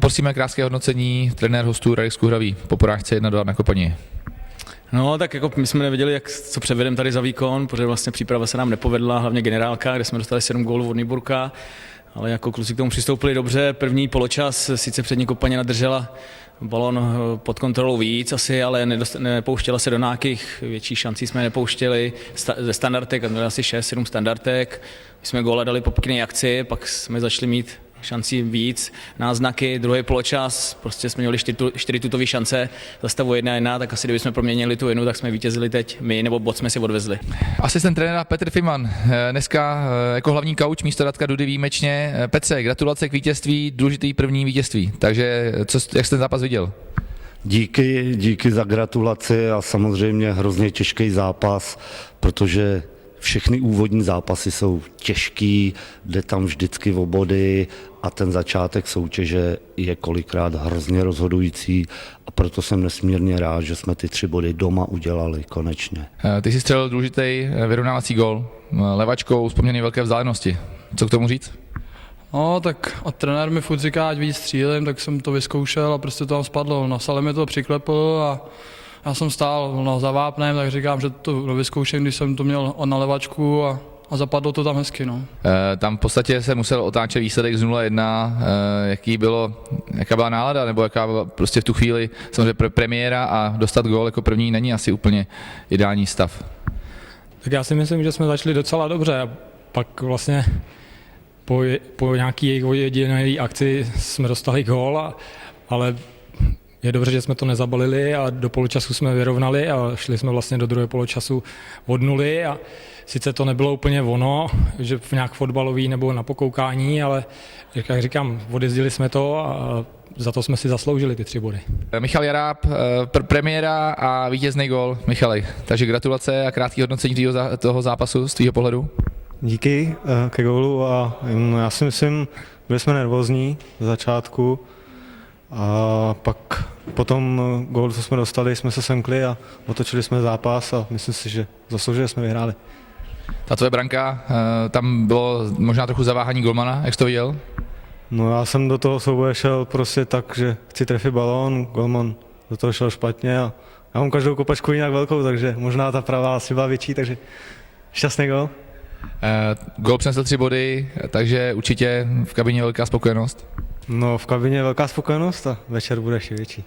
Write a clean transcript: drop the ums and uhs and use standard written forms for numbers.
Poprosíme krátké hodnocení trenér hostů Radek Skuhravý po porážce 1-2 na Kopani. No tak jako my jsme nevěděli, co předvedeme tady za výkon, protože vlastně příprava se nám nepovedla, hlavně generálka, kde jsme dostali 7 gólů od Nýburka, ale jako kluci k tomu přistoupili dobře. První poločas sice přední Kopaně nadržela balon pod kontrolou víc asi, ale nepouštěla se do nějakých větších šancí, jsme nepouštěli ze standardek, a měli asi 6-7 standardek. My jsme góla dali po pěkné akci, pak jsme začali mít šancí víc, náznaky, druhý poločas, prostě jsme měli 4 tutové šance za stavu 1-1, tak asi kdybychom proměnili tu jednu, tak jsme vítězili teď my, nebo bod jsme si odvezli. Asistent trenéra Petr Fiman, dneska jako hlavní kauč místo Radka Dudy výjimečně. Petře, gratulace k vítězství, důležitý první vítězství, takže jak jste ten zápas viděl? Díky za gratulaci a samozřejmě hrozně těžký zápas, protože všechny úvodní zápasy jsou těžký, jde tam vždycky o body a ten začátek soutěže je kolikrát hrozně rozhodující a proto jsem nesmírně rád, že jsme ty 3 body doma udělali konečně. Ty jsi střelil důležitý vyrovnávací gól levačkou z poměrně velké vzdálenosti. Co k tomu říct? No, tak a trenér mi furt říká, ať víc střílím, tak jsem to vyzkoušel a prostě to tam spadlo. Na Sale mi to přiklepl a já jsem stál za vápnem, tak říkám, že to vyzkouším, když jsem to měl na levačku a zapadlo to tam hezky. No. Tam v podstatě se musel otáčet výsledek z 0-1. Jaká byla nálada, nebo jaká byla prostě v tu chvíli samozřejmě premiéra a dostat gól jako první není asi úplně ideální stav. Tak já si myslím, že jsme začali docela dobře a pak vlastně po nějaký jediné akci jsme dostali gól, ale je dobře, že jsme to nezabalili a do poločasu jsme vyrovnali a šli jsme vlastně do druhého poločasu od nuly a sice to nebylo úplně ono, že v nějak fotbalový nebo na pokoukání, ale jak říkám, odjezdili jsme to a za to jsme si zasloužili ty 3 body. Michal Jaráb, premiéra a vítězný gól. Michale, takže gratulace a krátké hodnocení toho zápasu z tvýho pohledu. Díky ke gólu a já si myslím, byli jsme nervózní z začátku a pak potom gól, co jsme dostali, jsme se semkli a otočili jsme zápas a myslím si, že zasloužili jsme vyhráli. Ta tvoje branka, tam bylo možná trochu zaváhání golmana, jak jsi to viděl? No já jsem do toho souboje šel prostě tak, že chci trefit balón, golman do toho šel špatně a já mám každou kopačku jinak velkou, takže možná ta pravá asi byla větší, takže šťastný gól. Gól přinesl 3 body, takže určitě v kabině velká spokojenost. No v kabině velká spokojenost a večer bude ještě větší.